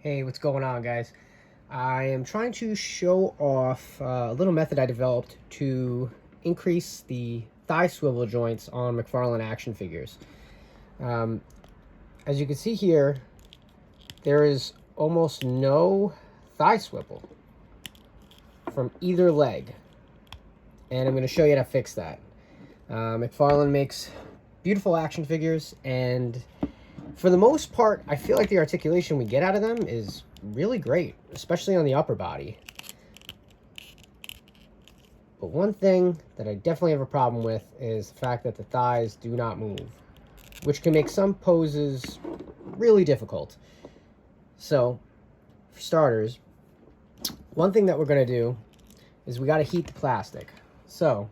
Hey, what's going on, guys? I am trying to show off a little method I developed to increase the thigh swivel joints on McFarlane action figures. As you can see here, there is almost no thigh swivel from either leg, and I'm going to show you how to fix that. McFarlane makes beautiful action figures, and for the most part, I feel like the articulation we get out of them is really great, especially on the upper body. But one thing that I definitely have a problem with is the fact that the thighs do not move, which can make some poses really difficult. So, for starters, one thing that we're going to do is we got to heat the plastic. So,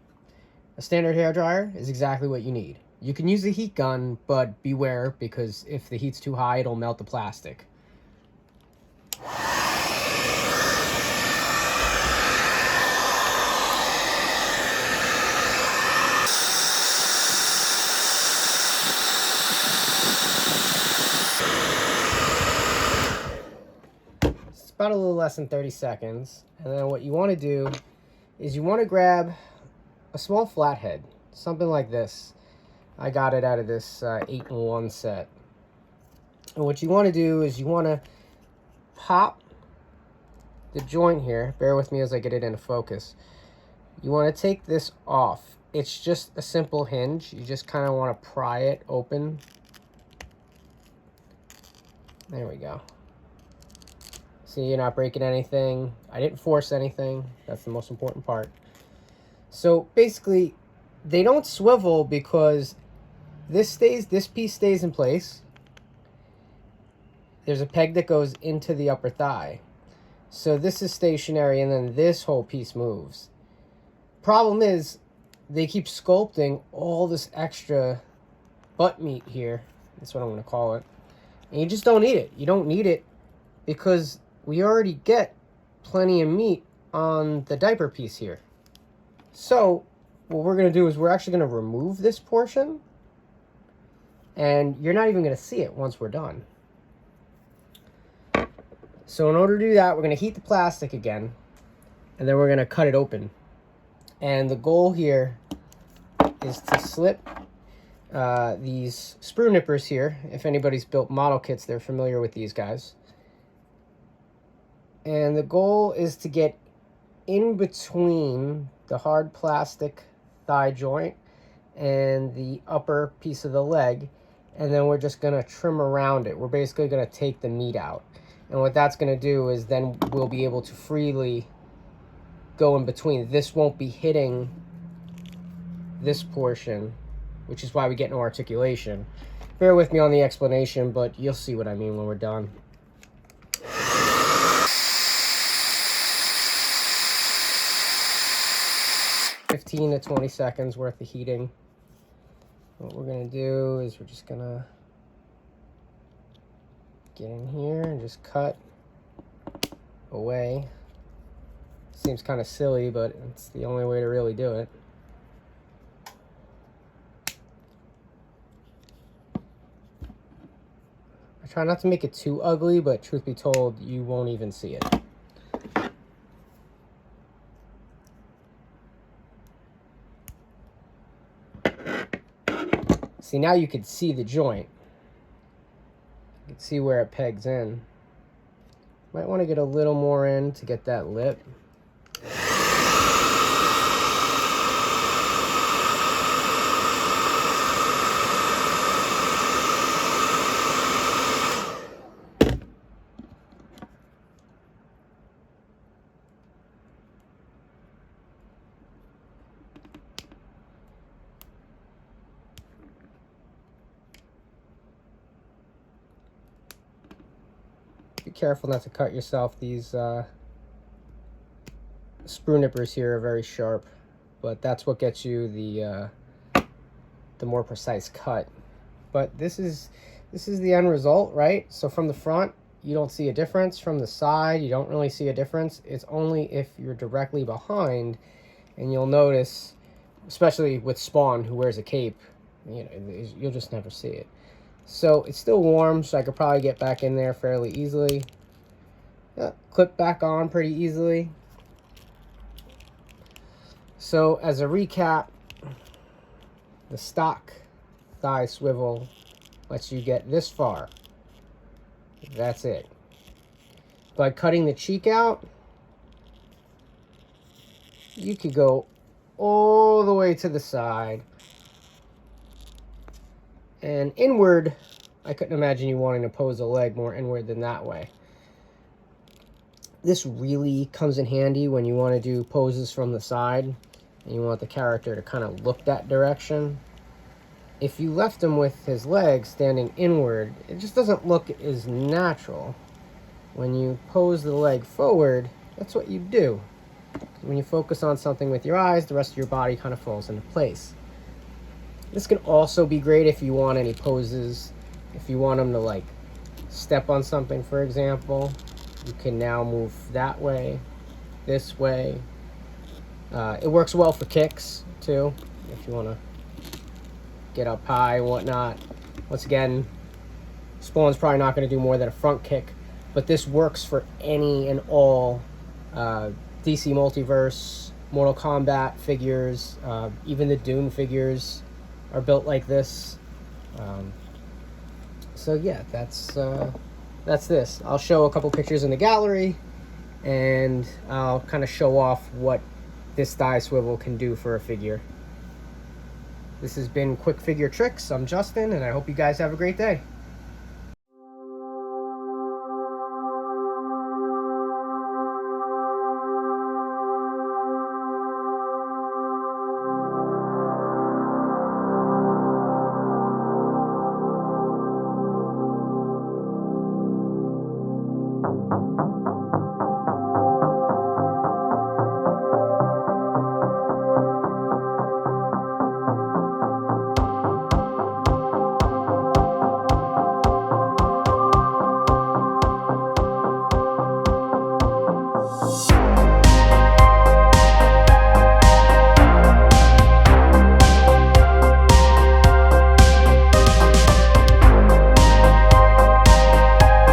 a standard hairdryer is exactly what you need. You can use a heat gun, but beware, because if the heat's too high, it'll melt the plastic. It's about a little less than 30 seconds. And then what you want to do is you want to grab a small flathead, something like this. I got it out of this 8-in-1 set. And what you want to do is you want to pop the joint here. Bear with me as I get it into focus. You want to take this off. It's just a simple hinge. You just kind of want to pry it open. There we go. See, you're not breaking anything. I didn't force anything. That's the most important part. So basically, they don't swivel because this piece stays in place. There's a peg that goes into the upper thigh. So this is stationary, and then this whole piece moves. Problem is, they keep sculpting all this extra butt meat here. That's what I'm going to call it. And you just don't need it. You don't need it because we already get plenty of meat on the diaper piece here. So what we're going to do is we're actually going to remove this portion, and you're not even going to see it once we're done. So in order to do that, we're going to heat the plastic again, and then we're going to cut it open. And the goal here is to slip these sprue nippers here. If anybody's built model kits, they're familiar with these guys. And the goal is to get in between the hard plastic thigh joint and the upper piece of the leg, and then we're just going to trim around it. We're basically going to take the meat out. And what that's going to do is then we'll be able to freely go in between. This won't be hitting this portion, which is why we get no articulation. Bear with me on the explanation, but you'll see what I mean when we're done. (15 to 20 seconds worth of heating. What we're going to do is we're just going to get in here and just cut away. Seems kind of silly, but it's the only way to really do it. I try not to make it too ugly, but truth be told, you won't even see it. See, now you can see the joint. You can see where it pegs in. Might want to get a little more in to get that lip. Be careful not to cut yourself. These sprue nippers here are very sharp, but that's what gets you the more precise cut. But this is the end result, right? So from the front, you don't see a difference. From the side, you don't really see a difference. It's only if you're directly behind, and you'll notice, especially with Spawn, who wears a cape, you know, you'll just never see it. So it's still warm, so I could probably get back in there fairly easily. clip back on pretty easily. So as a recap, the stock thigh swivel lets you get this far. That's it. By cutting the cheek out, you could go all the way to the side. And inward, I couldn't imagine you wanting to pose a leg more inward than that way. This really comes in handy when you want to do poses from the side and you want the character to kind of look that direction. If you left him with his legs standing inward, it just doesn't look as natural. When you pose the leg forward, that's what you do. When you focus on something with your eyes, the rest of your body kind of falls into place. This can also be great if you want any poses. If you want them to like step on something, for example, you can now move that way, this way. It works well for kicks too, if you want to get up high and whatnot. Once again, Spawn's probably not going to do more than a front kick, but this works for any and all DC Multiverse, Mortal Kombat figures, even the Dune figures are built like this. So yeah, that's this. I'll show a couple pictures in the gallery, and I'll kind of show off what this thigh swivel can do for a figure. This has been Quick Figure Tricks. I'm Justin, and I hope you guys have a great day.